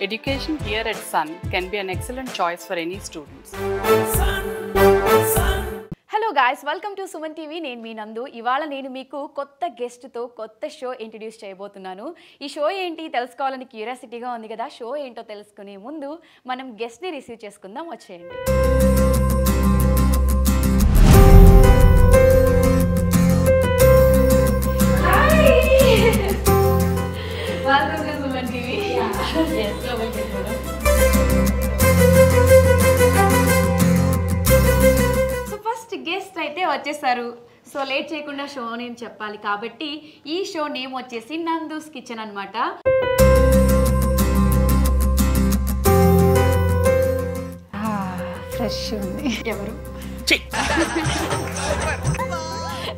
Education here at Sun can be an excellent choice for any students. Hello guys, welcome to Suman TV. నేను మీ నందు. ఇవాళ నేను మీకు కొత్త గెస్ట్తో కొత్త షో ఇంట్రడ్యూస్ చేయబోతున్నాను. ఈ షో ఏంటి తెలుసుకోవాలని క్యూరియాసిటీగా ఉంది కదా. షో ఏంటో తెలుసుకునే ముందు మనం గెస్ట్ని రిసీవ్ చేసుకుందాం. వచ్చేయండి. Welcome to Suman TV. Guest అయితే వచ్చేసారు. సో లేట్ చేయకుండా షో నేమ్ చెప్పాలి కాబట్టి ఈ షో నేమ్ వచ్చేసి నందూస్ కిచెన్ అన్నమాట. ఫ్రెష్ ఉంది. ఎవరు?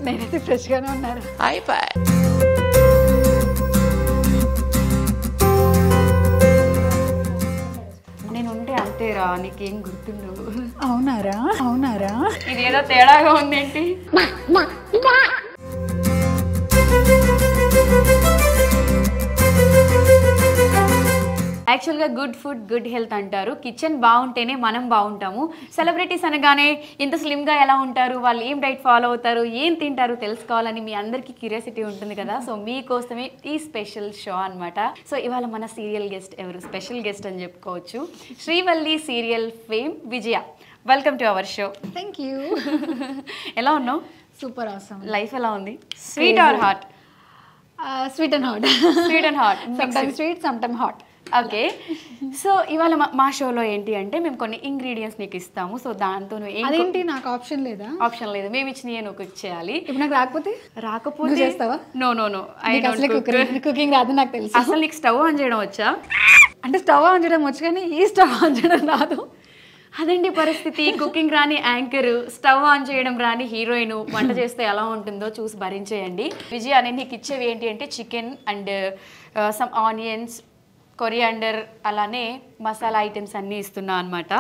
నేనైతే ఫ్రెష్ గానే ఉన్నారు. నేను ఉంటే అంతేరా, నీకేం గుర్తుండవు. అవునారా ఇదేదో తేడాగా ఉందేంటి? యాక్చువల్గా గుడ్ ఫుడ్ గుడ్ హెల్త్ అంటారు. కిచెన్ బాగుంటేనే మనం బాగుంటాము. సెలబ్రిటీస్ అనగానే ఇంత స్లిమ్గా ఎలా ఉంటారు, వాళ్ళు ఏం డైట్ ఫాలో అవుతారు, ఏం తింటారు తెలుసుకోవాలని మీ అందరికీ క్యూరియాసిటీ ఉంటుంది కదా. సో మీకోసమే ఈ స్పెషల్ షో అనమాట. సో ఇవాళ మన సీరియల్ గెస్ట్ ఎవరు? స్పెషల్ గెస్ట్ అని చెప్పుకోవచ్చు. Srivalli serial fame Vijaya. Welcome to our show. Thank you. ఎలా ఉన్నావు? Super awesome. లైఫ్ ఎలా ఉంది? Sweet or hot? Sweet and hot. Sweet and hot. Sometime sweet sometime hot. Okay. So ఇవాళ మా షోలో ఏంటి అంటే మేము కొన్ని ఇంగ్రీడియంట్స్ నీకు ఇస్తాము. సో దాంతో ఏంటి నాకు ఆప్షన్ లేదా? ఆప్షన్ లేదు, మేము ఇచ్చిన నువ్వు కుక్ చేయాలి. ఇప్పుడు నాకు రాకపోతే చేస్తావా? నో నో నో, కుకింగ్ రాదు నాకు తెలుసు. అసలు నీకు స్టవ్ ఆన్ చేయడం వచ్చా? అంటే స్టవ్ ఆన్ చేయడం వచ్చు కానీ ఈ స్టవ్ ఆన్ చేయడం రాదు. అదండి పరిస్థితి. కుకింగ్ రాని యాంకర్, స్టవ్ ఆన్ చేయడం రాని హీరోయిన్ వంట చేస్తే ఎలా ఉంటుందో చూసి భరించేయండి. విజయ్ అనేది నీకు ఇచ్చేవి ఏంటి అంటే chicken and some onions, coriander, అలానే మసాలా ఐటమ్స్ అన్నీ ఇస్తున్నా అనమాట.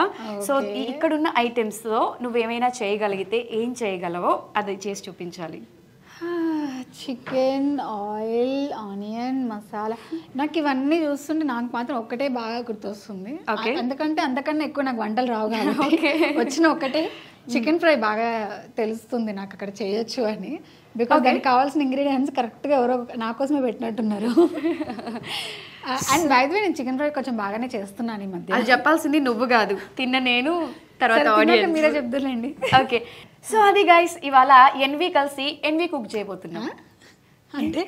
సో ఇక్కడున్న ఐటమ్స్లో నువ్వేమైనా చేయగలిగితే ఏం చేయగలవో అది చేసి చూపించాలి. Chicken, oil, onion, masala. నాకు ఇవన్నీ చూస్తుంటే నాకు మాత్రం ఒక్కటే బాగా గుర్తొస్తుంది. ఎందుకంటే అంతకన్నా ఎక్కువ నాకు వంటలు రావు కాబట్టి వచ్చిన ఒకటే చికెన్ ఫ్రై బాగా తెలుస్తుంది నాకు అక్కడ చేయొచ్చు అని. బికాస్ దానికి కావాల్సిన ఇంగ్రీడియంట్స్ కరెక్ట్గా ఎవరో నా కోసమే పెట్టినట్టున్నారు. అండ్ బై ది వే నేను చికెన్ ఫ్రై కొంచెం బాగానే చేస్తున్నాను ఈ మధ్య. అది చెప్పాల్సింది నువ్వు కాదు, తిన్న నేను, తర్వాత ఆడియన్స్. మీరే చెప్తారండి. ఓకే. సో అది గైస్, ఇవాళ ఎన్వి కలిసి ఎన్వి కుక్ చేయబోతున్నాం. అంటే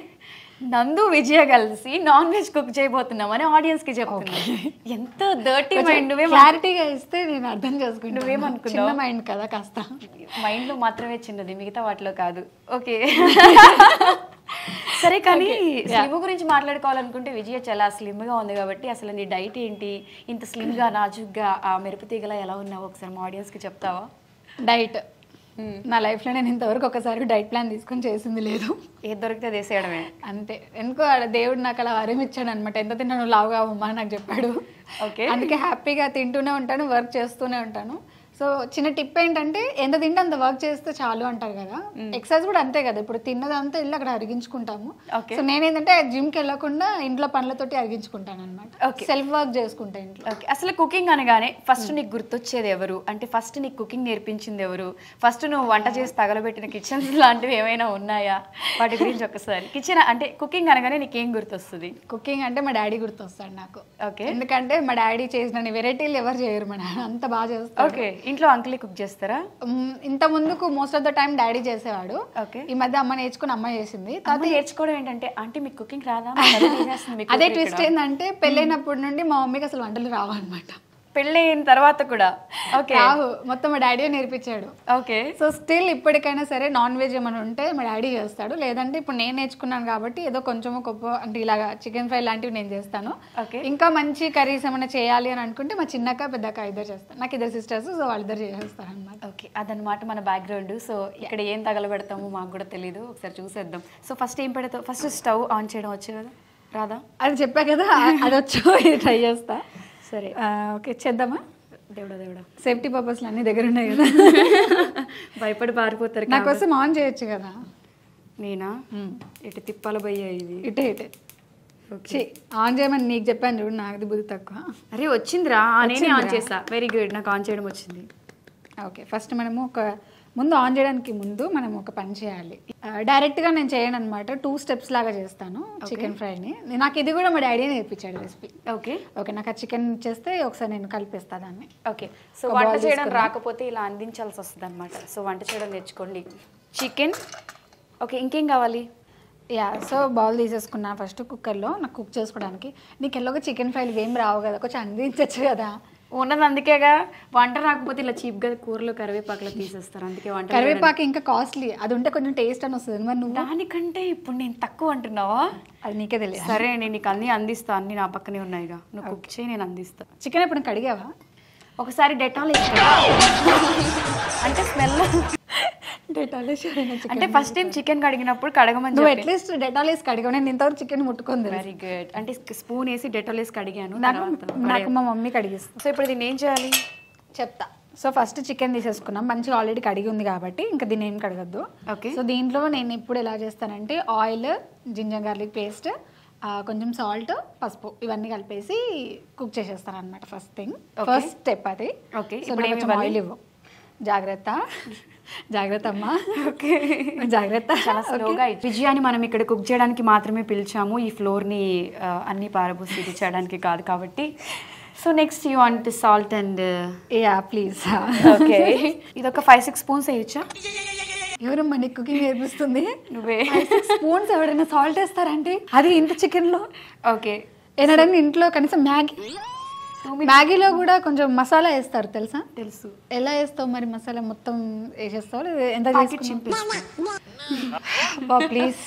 నందు విజయ కలిసి నాన్ వెజ్ కుక్ చేయబోతున్నాం అని ఆడియన్స్ కి చెప్తున్నా. ఎంత డర్టీ మైండ్. క్లారిటీగా ఇస్తే నేను అర్థం చేసుకుంటా. నువ్వేమనుకున్నావు? చిన్న మైండ్ కదా, కాస్త మైండ్ లో మాత్రమే చిన్నది, మిగతా వాటిలో కాదు. ఓకే. సరే, కానీ స్లిమ్ గురించి మాట్లాడుకోవాలనుకుంటే విజయ చాలా స్లిమ్ గా ఉంది కాబట్టి అసలు నీ డైట్ ఏంటి? ఇంత స్లిమ్ గా నాజుగ్గా ఆ మెరుపు తీగలా ఎలా ఉన్నావు ఒకసారి మా ఆడియన్స్ కి చెప్తావా? డైట్ నా లైఫ్లో నేను ఇంతవరకు ఒకసారి డైట్ ప్లాన్ తీసుకొని చేసింది లేదు. ఏది దొరికితే వేసేయడమే అంతే. ఎందుకో దేవుడు నాకు అలా వరం ఇచ్చాడు అనమాట. ఎంత తిన్నా నువ్వు లావుగా అవ్వమ్మా నాకు చెప్పాడు. ఓకే. అందుకే హ్యాపీగా తింటూనే ఉంటాను, వర్క్ చేస్తూనే ఉంటాను. సో చిన్న టిప్ ఏంటంటే ఎంత తింటే అంత వర్క్ చేస్తే చాలు అంటారు కదా. ఎక్సర్సైజ్ కూడా అంతే కదా. ఇప్పుడు తిన్నదంతా వెళ్ళి అక్కడ అరిగించుకుంటాము. సో నేనేంటంటే జిమ్కి వెళ్ళకుండా ఇంట్లో పనులతోటి అరిగించుకుంటాను అనమాట. సెల్ఫ్ వర్క్ చేసుకుంటా ఇంట్లో. ఓకే. అసలు కుకింగ్ అనగానే ఫస్ట్ నీకు గుర్తొచ్చేది ఎవరు? అంటే ఫస్ట్ నీకు కుకింగ్ నేర్పించింది ఎవరు? ఫస్ట్ నువ్వు వంట చేసి తగలబెట్టిన కిచెన్స్ లాంటివి ఏమైనా ఉన్నాయా? వాటి గురించి ఒకసారి. కిచెన్ అంటే కుకింగ్ అనగానే నీకేం గుర్తొస్తుంది? కుకింగ్ అంటే మా డాడీ గుర్తొస్తాడు నాకు. ఓకే. ఎందుకంటే మా డాడీ చేసిన వెరైటీలు ఎవరు చేయరు, మా డాడీ అంత బాగా చేస్తారు. ఓకే. ఇంట్లో అంకులే కుక్ చేస్తారా? ఇంత ముందుకు most of the time daddy చేసేవాడు. ఓకే. ఈ మధ్య అమ్మ నేర్చుకుని అమ్మ చేసింది. తర్వాత నేర్చుకోవడం ఏంటంటే అంటే మీకు కుకింగ్ రాదా? అదే ట్విస్ట్ ఏంటంటే పెళ్ళైనప్పటి నుండి మా మమ్మీకి అసలు వంటలు రావు అనమాట. పెళ్ళైన తర్వాత కూడా? ఓకే. రావు, మొత్తం మా డాడీ నేర్పించాడు. ఓకే. సో స్టిల్ ఇప్పటికైనా సరే నాన్ వెజ్ ఏమైనా ఉంటే మా డాడీ చేస్తాడు. లేదంటే ఇప్పుడు నేను నేర్చుకున్నాను కాబట్టి ఏదో కొంచెము గొప్ప అంటే ఇలాగా చికెన్ ఫ్రై లాంటివి నేను చేస్తాను. ఓకే. ఇంకా మంచి కర్రీస్ ఏమైనా చేయాలి అని అనుకుంటే మా చిన్నక్క పెద్దక్క ఇద్దరు చేస్తాను. నాకు ఇద్దరు సిస్టర్స్, సో వాళ్ళిద్దరు చేసేస్తారు అనమాట. ఓకే. అదనమాట మన బ్యాక్గ్రౌండ్. సో ఇక్కడ ఏం తగలబెడతామో మాకు కూడా తెలియదు, ఒకసారి చూసేద్దాం. సో ఫస్ట్ ఏం పెడతావు? ఫస్ట్ స్టవ్ ఆన్ చేయడం వచ్చే కదా? రాదా? అది చెప్పా కదా, అది వచ్చు, ఇది ట్రై చేస్తా. సరే. ఓకే, చేద్దామా? దేవుడా సేఫ్టీ పర్పస్లు అన్ని దగ్గర ఉన్నాయి కదా. భయపడి పారిపోతారు. నా కోసం ఆన్ చేయొచ్చు కదా. నేనా? ఇటు తిప్పాల భయ్యా ఇది. ఇటే ఆన్ చేయమని నీకు చెప్పాను చూడు, నాది బుద్ధి తక్కువ. అరే వచ్చిందిరా, నేనే ఆన్ చేసా. వెరీ గుడ్, నాకు ఆన్ చేయడం వచ్చింది. ఓకే, ఫస్ట్ మనము ముందు ఆన్ చేయడానికి ముందు మనం ఒక పని చేయాలి. డైరెక్ట్గా నేను చేయను అనమాట, 2 steps లాగా చేస్తాను చికెన్ ఫ్రైని. నాకు ఇది కూడా మా డాడీ నేర్పించాడు రెసిపీ. ఓకే, నాకు ఆ చికెన్ ఇచ్చేస్తే ఒకసారి నేను కలిపేస్తా దాన్ని. ఓకే, సో వంట చేయడం రాకపోతే ఇలా అందించాల్సి వస్తుంది అనమాట. సో వంట చేయడం నేర్చుకోండి. చికెన్ ఓకే, ఇంకేం కావాలి? సో బౌల్ తీసేసుకున్నా ఫస్ట్ కుక్కర్లో నాకు కుక్ చేసుకోవడానికి. నీకు ఎలాగో చికెన్ ఫ్రైలు ఏం రావు కదా, కొంచెం అందించచ్చు కదా. ఉన్నది అందుకేగా, వంట రాకపోతే ఇలా చీప్గా కూరలో కరివేపాకులో తీసేస్తారు. అందుకే వంట. కరివేపాకు ఇంకా కాస్ట్లీ, అది ఉంటే కొంచెం టేస్ట్ అని వస్తుంది. మరి నువ్వు దానికంటే ఇప్పుడు నేను తక్కువ అంటున్నావా? అది నీకే తెలియదు. సరే, నేను నీకు అన్నీ అందిస్తా, అన్నీ నా పక్కనే ఉన్నాయిగా, నువ్వు కుక్ చేయి, నేను అందిస్తా. చికెన్ ఎప్పుడు కడిగావా? ఒకసారి డెటాల్ వేసుకో, అంటే స్మెల్. డెటాల్ అంటే ఫస్ట్ టైం చికెన్ కడిగినప్పుడు కడగమని నువ్వు అట్లీస్ట్ డెటాల్ వేసి కడిగా, నేను ఇంతవరకు చికెన్ ముట్టుకుంది. వెరీ గుడ్, అంటే స్పూన్ వేసి డెటాల్ వేసి కడిగాను. నాకు మా మమ్మీ కడిగిస్తాను. సో ఇప్పుడు దీన్ని ఏం చేయాలి చెప్తా. సో ఫస్ట్ చికెన్ తీసేసుకున్నాం, మంచిగా ఆల్రెడీ కడిగి ఉంది కాబట్టి ఇంకా దీన్ని ఏం కడగద్దు. ఓకే, సో దీంట్లో నేను ఇప్పుడు ఎలా చేస్తానంటే ఆయిల్, జింజర్ గార్లిక్ పేస్ట్, కొంచెం సాల్ట్, పసుపు ఇవన్నీ కలిపేసి కుక్ చేసేస్తాను అనమాట. ఫస్ట్ థింగ్, ఫస్ట్ స్టెప్ అది. ఓకే, ఇప్పుడు కొంచెం ఆయిల్ ఇవ్వు. జాగ్రత్త జాగ్రత్త అమ్మా. ఓకే, జాగ్రత్త. చాలా స్లోగా. విజయాన్ని మనం ఇక్కడ కుక్ చేయడానికి మాత్రమే పిలిచాము, ఈ ఫ్లోర్ని అన్ని పారబోసి ఇది చేయడానికి కాదు కాబట్టి. So next you want salt and please. Okay, ఇది ఒక 5-6 స్పూన్స్ వేయచ్చా? ఎవరమ్మా నీకు కుకింగ్ నేర్పిస్తుంది? నువ్వే. 5-6 స్పూన్స్ ఎవరైనా సాల్ట్ వేస్తారంటే, అది ఇంత చికెన్లో. ఓకే, ఏనాడని ఇంట్లో కనీసం మ్యాగీలో కూడా కొంచెం మసాలా వేస్తారు తెలుసా? తెలుసు. ఎలా వేస్తావు మరి మసాలా? మొత్తం వేసేస్తావు? ఎంత ప్లీజ్.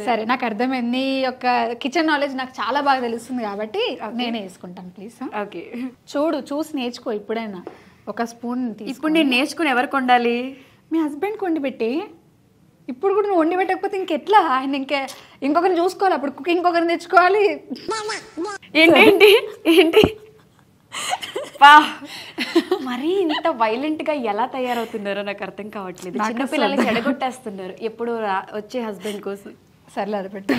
సరే, నాకు అర్థమైంది. నీ యొక్క కిచెన్ నాలెడ్జ్ నాకు చాలా బాగా తెలుస్తుంది కాబట్టి నేనే వేసుకుంటాను ప్లీజ్. ఓకే, చూసి నేర్చుకో ఇప్పుడైనా. ఒక స్పూన్. ఇప్పుడు నేను నేర్చుకుని ఎవరికి వండాలి? మీ హస్బెండ్కి వండి పెట్టి. ఇప్పుడు కూడా నువ్వు వండి పెట్టకపోతే ఇంకెట్లా? ఆయన ఇంకొకరిని చూసుకోవాలి, అప్పుడు కుకింగ్ ఇంకొకరిని తెచ్చుకోవాలి. ఏంటి మరీ ఇంత వైలెంట్ గా ఎలా తయారవుతున్నారో నాకు అర్థం కావట్లేదు. చిన్నపిల్లలు చెడగొట్టేస్తున్నారు ఎప్పుడు వచ్చే హస్బెండ్ కోసం. సర్లే, అది పెట్టు.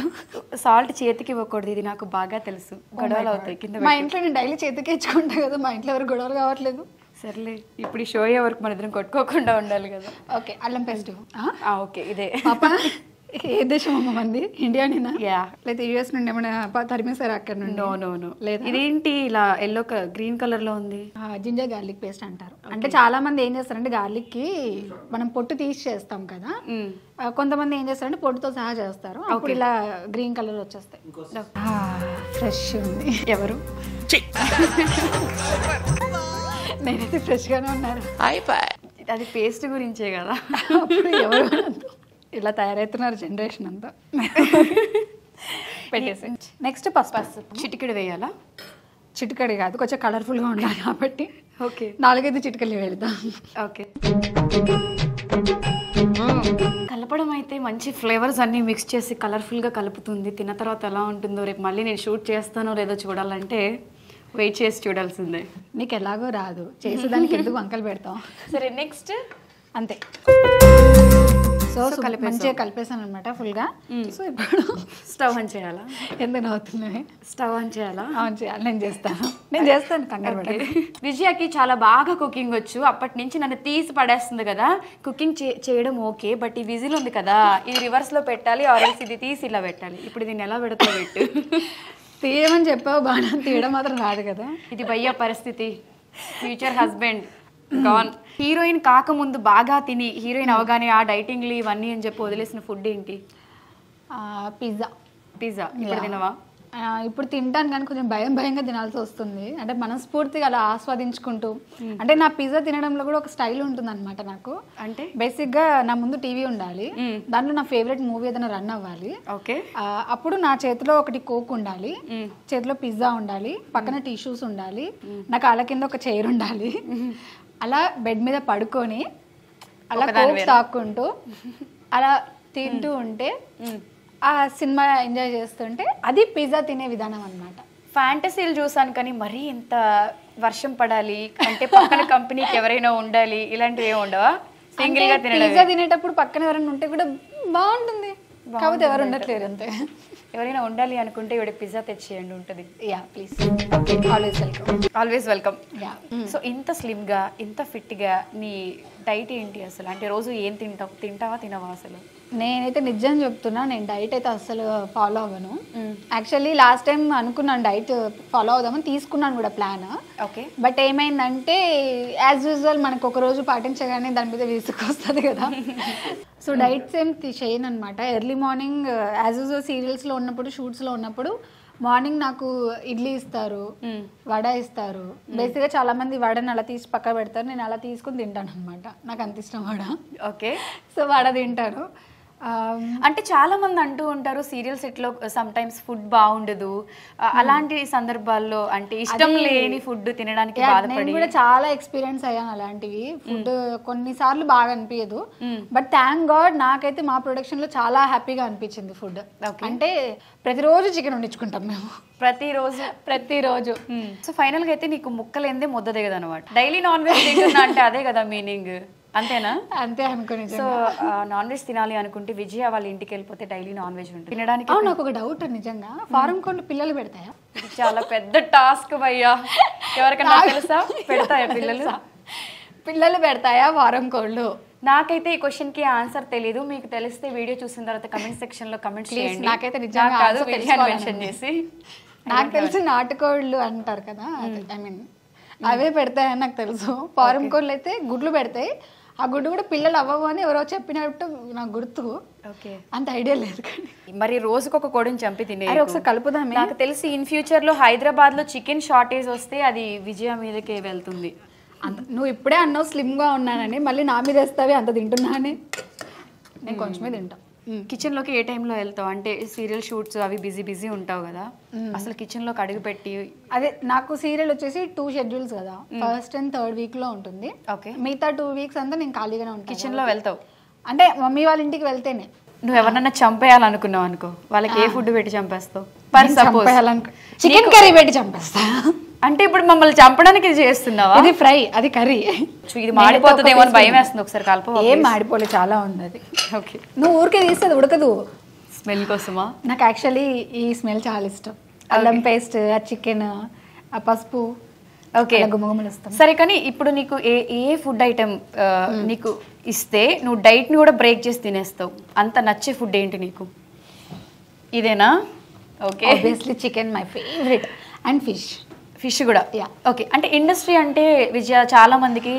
సాల్ట్ చేతికి ఇవ్వకూడదు, ఇది నాకు బాగా తెలుసు. గొడవలు అవుతాయి కింద. మా ఇంట్లో నేను డైలీ చేతికి ఇచ్చుకుంటా కదా, మా ఇంట్లో ఎవరు గొడవలు కావట్లేదు. సర్లే, ఇప్పుడు ఈ షో అయ్యే వరకు మన ఇద్దరం కొట్టుకోకుండా ఉండాలి కదా. ఓకే, అల్లం పేస్ట్. ఓకే, ఇదే. పాప ఏ దేశం అమ్మ మంది? ఇండియానేనా? లేదా యూఎస్ నుండి ఏమైనా తరిమేసారా అక్కడ నుండి? నో లేదు. ఇదేంటి ఇలా ఎల్లో గ్రీన్ కలర్ లో ఉంది? జింజర్ గార్లిక్ పేస్ట్ అంటారు. అంటే చాలా మంది ఏం చేస్తారంటే గార్లిక్ కి మనం పొట్టు తీసి చేస్తాం కదా, కొంతమంది ఏం చేస్తారంటే పొట్టుతో సహా చేస్తారు. అప్పుడు ఇలా గ్రీన్ కలర్ వచ్చేస్తాయి. ఫ్రెష్ ఉంది. ఎవరు? నేనైతే ఫ్రెష్ గానే ఉన్నారు. అది పేస్ట్ గురించే కదా. అప్పుడు ఎవరు ఇలా తయారవుతున్నారు జనరేషన్ అంతా. పెట్టేసి నెక్స్ట్ పసుపు. చిటికెడు వేయాలా? చిటికెడు కాదు, కొంచెం కలర్ఫుల్గా ఉండాలి కాబట్టి. ఓకే, 4-5 చిటికలు వెళ్దాం. ఓకే, కలపడం అయితే మంచి ఫ్లేవర్స్ అన్నీ మిక్స్ చేసి కలర్ఫుల్గా కలుపుతుంది. తిన్న తర్వాత ఎలా ఉంటుందో రేపు మళ్ళీ నేను షూట్ చేస్తానో లేదో చూడాలంటే వెయిట్ చేసి చూడాల్సిందే. నీకు ఎలాగో రాదు, చేసేదానికి ఎందుకు వంకలు పెడతాం. సరే, నెక్స్ట్ అంతే. సో మంచిగా కలిపేసాను అనమాట ఫుల్గా. సో ఇప్పుడు స్టవ్ ఆన్ చేయాలా? ఎందుకు అవుతున్నాయి? స్టవ్ ఆన్ చేయాలా? ఆన్ చేయాలి. నేను చేస్తాను కంగారు పడ. విజయకి చాలా బాగా కుకింగ్ వచ్చు. అప్పటి నుంచి నన్ను తీసి పడేస్తుంది కదా. కుకింగ్ చేయడం ఓకే, బట్ ఈ విజిల్ ఉంది కదా, ఇది రివర్స్లో పెట్టాలి, ఆర్ఎల్స్ ఇది తీసి ఇలా పెట్టాలి. ఇప్పుడు దీన్ని ఎలా పెడతావు? పెట్టు. తీయమని చెప్పావు బాగా, తీయడం మాత్రం రాదు కదా. ఇది భయ్య పరిస్థితి. Future husband gone. హీరోయిన్ కాకముందు బాగా తిని హీరోయిన్ అవగానే ఆ డైటింగ్లు ఇవన్నీ అని చెప్పి వదిలేసిన ఫుడ్ ఏంటి? పిజ్జా. ఇప్పుడు తినవా? ఇప్పుడు తింటాను కానీ కొంచెం భయంగా తినాల్సి వస్తుంది. అంటే మనస్ఫూర్తిగా అలా ఆస్వాదించుకుంటూ. అంటే నా పిజ్జా తినడంలో కూడా ఒక స్టైల్ ఉంటుంది అనమాట నాకు. అంటే బేసిక్గా నా ముందు టీవీ ఉండాలి, దాంట్లో నా ఫేవరెట్ మూవీ ఏదైనా రన్ అవ్వాలి. ఓకే, అప్పుడు నా చేతిలో ఒకటి కోక్ ఉండాలి, చేతిలో పిజ్జా ఉండాలి, పక్కన టిష్యూస్ ఉండాలి, నా కాళ్ళ కింద ఒక చైర్ ఉండాలి. అలా బెడ్ మీద పడుకొని అలా కోక్ తాక్కుంటూ అలా తింటూ ఉంటే ఆ సినిమా ఎంజాయ్ చేస్తుంటే అది పిజ్జా తినే విధానం అనమాట. ఫ్యాంటసీలు చూసాను కానీ మరీ ఇంత వర్షం పడాలి అంటే పక్కన కంపెనీకి ఎవరైనా ఉండాలి ఇలాంటివి ఏమి ఉండవా? సింగిల్ గా పిజ్జా తినేటప్పుడు పక్కన ఎవరైనా ఉంటే కూడా బాగుంటుంది, కాకపోతే ఎవరు ఉండట్లేరు అంతే. ఎవరైనా ఉండాలి అనుకుంటే ఇవిడ పిజ్జా తెచ్చేయండి ఉంటుంది. Yeah please. Always welcome. Always welcome. Yeah. So ఇంత స్లిమ్గా ఇంత ఫిట్గా నీ డైట్ ఏంటి అసలు? అంటే రోజు ఏం తింటావా తినవా అసలు? నేనైతే నిజం చెప్తున్నా, నేను డైట్ అయితే అస్సలు ఫాలో అవ్వను. యాక్చువల్లీ లాస్ట్ టైం అనుకున్నాను డైట్ ఫాలో అవుదామని, తీసుకున్నాను కూడా ప్లాన్. ఓకే. బట్ ఏమైందంటే యాజ్ యూజువల్ మనకు ఒక రోజు పాటించగానే దాని మీద విసుకొస్తుంది కదా. సో డైట్స్ ఏం చేయను అనమాట. ఎర్లీ మార్నింగ్ యాజ్ యూజువల్ సీరియల్స్లో ఉన్నప్పుడు, షూట్స్లో ఉన్నప్పుడు మార్నింగ్ నాకు ఇడ్లీ ఇస్తారు, వడ ఇస్తారు. బేసిక్గా చాలా మంది వడని అలా తీసి పక్క పెడతారు, నేను అలా తీసుకుని తింటాను అనమాట. నాకు అంత ఇష్టం వడ. ఓకే. సో వడ తింటాను. అంటే చాలా మంది అంటూ ఉంటారు సీరియల్ సెట్లో సమ్ టైమ్స్ ఫుడ్ బాగుండదు, అలాంటి సందర్భాల్లో అంటే ఇష్టం లేని ఫుడ్ తినడానికి నేను కూడా చాలా ఎక్స్పీరియన్స్ అయ్యాను అలాంటివి. ఫుడ్ కొన్నిసార్లు బాగా అనిపించదు, బట్ థ్యాంక్ గాడ్ నాకైతే మా ప్రొడక్షన్ లో చాలా హ్యాపీగా అనిపించింది ఫుడ్. అంటే ప్రతిరోజు చికెన్ వండించుకుంటాం మేము, ప్రతిరోజు. సో ఫైనల్ గా అయితే నీకు ముక్కలేందే ముద్ద దిగదు అనమాట. డైలీ నాన్ వెజ్ తింటున్నా అంటే అదే కదా మీనింగ్, అంతేనా? అంతే అనుకుని. సో నాన్ వెజ్ తినాలి అనుకుంటే విజయ వాళ్ళ ఇంటికి వెళ్ళిపోతే డైలీ నాన్ వెజ్ ఉంటుంది తినడానికి. నాకు ఒక డౌట్, నిజంగా ఫారం కోళ్ళు పిల్లలు పెడతాయా? చాలా పెద్ద టాస్క్ భయ్యా, ఎవరికైనా తెలుసా? పెడతాయా పిల్లలు పెడతాయా ఫారం కోళ్ళు? నాకైతే ఈ క్వశ్చన్ కి ఆన్సర్ తెలియదు. మీకు తెలిస్తే వీడియో చూసిన తర్వాత కమెంట్ సెక్షన్ లో కమెంట్ చేయండి. నాకైతే నిజంగా కాదు మెన్షన్ చేసి. నాకు తెలిసి నాటుకోళ్ళు అంటారు కదా, ఐ మీన్ అవే పెడతాయని నాకు తెలుసు. ఫారం కోళ్ళు అయితే గుడ్లు పెడతాయి, ఆ గుడ్డు కూడా పిల్లలు అవ్వవు అని ఎవరో చెప్పినట్టు నాకు గుర్తు. అంత ఐడియా లేదు. కానీ మరి రోజుకు ఒక కోడిని చంపి తినే ఒకసారి కలుపుదామే. నాకు తెలిసి ఇన్ ఫ్యూచర్ లో హైదరాబాద్ లో చికెన్ షార్టేజ్ వస్తే అది విజయ మీదకే వెళ్తుంది. నువ్వు ఇప్పుడే అన్నావు స్లిమ్ గా ఉన్నానని, మళ్ళీ నా మీద వేస్తావి అంత తింటున్నానే. నేను కొంచెమే తింటా. కిచెన్ లోకి ఏ టైంలో వెళ్తావు? అంటే సీరియల్ షూట్స్ అవి బిజీ ఉంటావు కదా, అసలు కిచెన్ లోకి అడుగు పెట్టి? అదే నాకు సీరియల్ వచ్చేసి 2 షెడ్యూల్స్ కదా, ఫస్ట్ అండ్ థర్డ్ వీక్ లో ఉంటుంది. ఓకే. మిగతా 2 వీక్స్ అంతా నేను ఖాళీగానే ఉంటాను. కిచెన్ లో వెళ్తావు అంటే మమ్మీ వాళ్ళ ఇంటికి వెళ్తేనే. నువ్వు ఎవరన్నా చంపేయాలనుకున్నావు అనుకో, వాళ్ళకి ఏ ఫుడ్ పెట్టి చంపేస్తావు? చికెన్ కర్రీ పెట్టి చంపేస్తా. అంటే ఇప్పుడు మమ్మల్ని చంపడానికి చేస్తున్నావా? ఇది ఫ్రై, అది కర్రీ. ఇది మాడిపోతుందేమో అని భయం వేస్తుంది. ఒకసారి కలప. ఏం మాడిపోలే, చాలా ఉంది అది. ఓకే. నువ్వు ఊరికే తీస్తుంది, ఉడకదు. స్మెల్ కోసమా? నాకు యాక్చువల్లీ ఈ స్మెల్ చాలా ఇష్టం. అల్లం పేస్ట్, ఆ చికెన్, ఆ పసుపు. ఓకే. సరే, కానీ ఇప్పుడు నీకు ఏ ఫుడ్ ఐటెం నీకు ఇస్తే నువ్వు డైట్ ని కూడా బ్రేక్ చేసి తినేస్తావు? అంత నచ్చే ఫుడ్ ఏంటి నీకు? ఇదేనా? Okay. Obviously chicken my favourite, and fish కూడా. ఓకే. అంటే ఇండస్ట్రీ అంటే విజయ చాలా మందికి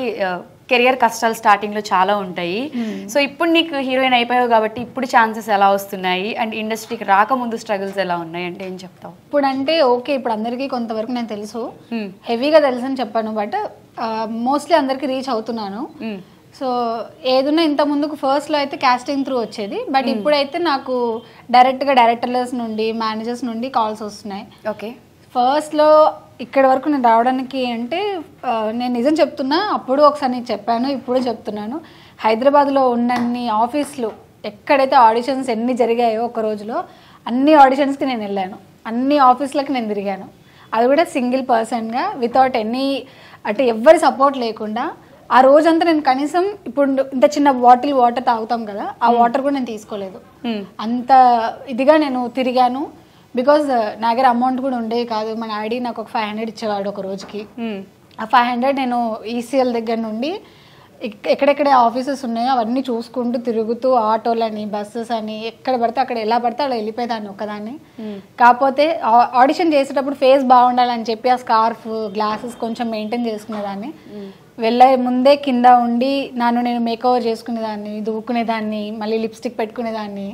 కెరియర్ కష్టాలు స్టార్టింగ్ లో చాలా ఉంటాయి. సో ఇప్పుడు నీకు హీరోయిన్ అయిపోయావు కాబట్టి ఇప్పుడు ఛాన్సెస్ ఎలా వస్తున్నాయి, అండ్ ఇండస్ట్రీకి రాకముందు స్ట్రగుల్స్ ఎలా ఉన్నాయి అంటే ఏం చెప్తావు? ఇప్పుడు అంటే ఓకే, ఇప్పుడు అందరికీ కొంతవరకు నేను తెలుసు, హెవీగా తెలుసు అని చెప్పాను, బట్ మోస్ట్లీ అందరికి రీచ్ అవుతున్నాను. సో ఏదన్నా ఇంత ముందుకు ఫస్ట్లో అయితే కాస్టింగ్ త్రూ వచ్చేది, బట్ ఇప్పుడైతే నాకు డైరెక్ట్గా డైరెక్టర్స్ నుండి, మేనేజర్స్ నుండి కాల్స్ వస్తున్నాయి. ఓకే. ఫస్ట్లో ఇక్కడ వరకు నేను రావడానికి అంటే నేను నిజం చెప్తున్నా, అప్పుడు ఒకసారి నేను చెప్పాను, ఇప్పుడు చెప్తున్నాను, హైదరాబాద్లో ఉన్నన్ని ఆఫీసులు ఎక్కడైతే ఆడిషన్స్ ఎన్ని జరిగాయో ఒక రోజులో అన్ని ఆడిషన్స్కి నేను వెళ్ళాను, అన్ని ఆఫీసులకి నేను తిరిగాను. అది కూడా సింగిల్ పర్సన్గా, వితౌట్ ఎనీ అంటే ఎవ్వరి సపోర్ట్ లేకుండా. ఆ రోజంతా నేను కనీసం ఇప్పుడు ఇంత చిన్న బాటిల్ వాటర్ తాగుతాం కదా, ఆ వాటర్ కూడా నేను తీసుకోలేదు. అంత ఇదిగా నేను తిరిగాను. బికాజ్ నా దగ్గర అమౌంట్ కూడా ఉండేది కాదు. మా డాడీ నాకు ఒక 500 ఇచ్చేవాడు ఒక రోజుకి. ఆ 500 నేను ఈసీఎల్ దగ్గర నుండి ఎక్కడెక్కడ ఆఫీసెస్ ఉన్నాయో అవన్నీ చూసుకుంటూ తిరుగుతూ, ఆటోలని, బస్సెస్ అని, ఎక్కడ పడితే అక్కడ ఎలా పడితే అలా వెళ్ళిపోయేదాన్ని ఒక్కదాన్ని. కాకపోతే ఆడిషన్ చేసేటప్పుడు ఫేస్ బాగుండాలని చెప్పి ఆ స్కార్ఫ్, గ్లాసెస్ కొంచెం మెయింటైన్ చేసుకునేదాన్ని. వెళ్ళే ముందే కింద ఉండి నేను మేకఓవర్ చేసుకునేదాన్ని, దువ్వుకునేదాన్ని, మళ్ళీ లిప్స్టిక్ పెట్టుకునేదాన్ని.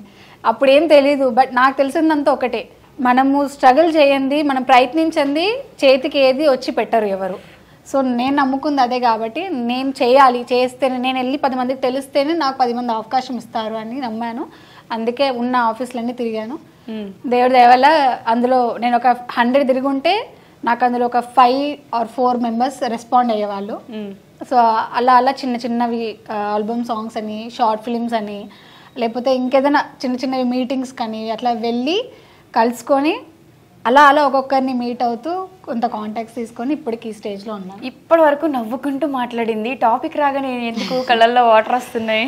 అప్పుడేం తెలీదు, బట్ నాకు తెలిసిందంతా ఒకటే, మనము స్ట్రగుల్ చేయండి, మనం ప్రయత్నించండి, చేతికి ఏది వచ్చి పెట్టరు ఎవరు. సో నేను నమ్ముకుంది అదే కాబట్టి నేను చేయాలి, చేస్తేనే, నేను వెళ్ళి 10 మందికి తెలిస్తేనే నాకు 10 మంది అవకాశం ఇస్తారు అని నమ్మాను. అందుకే ఉన్న ఆఫీసులన్నీ తిరిగాను. దేవుడి దయ వల్ల అందులో నేను ఒక 100 తిరిగి ఉంటే నాకు అందులో ఒక 5 or 4 మెంబర్స్ రెస్పాండ్ అయ్యేవాళ్ళు. సో అలా చిన్న చిన్నవి ఆల్బమ్ సాంగ్స్ అని, షార్ట్ ఫిలిమ్స్ అని, లేకపోతే ఇంకేదైనా చిన్నవి మీటింగ్స్ కానీ అట్లా వెళ్ళి కలుసుకొని అలా ఒక్కొక్కరిని మీట్ అవుతూ కొంత కాంటాక్ట్స్ తీసుకొని ఇప్పటికి ఈ స్టేజ్లో ఉన్నాను. ఇప్పటి వరకు నవ్వుకుంటూ మాట్లాడింది, టాపిక్ రాగానే ఎందుకు కళ్ళల్లో వాటర్ వస్తున్నాయి?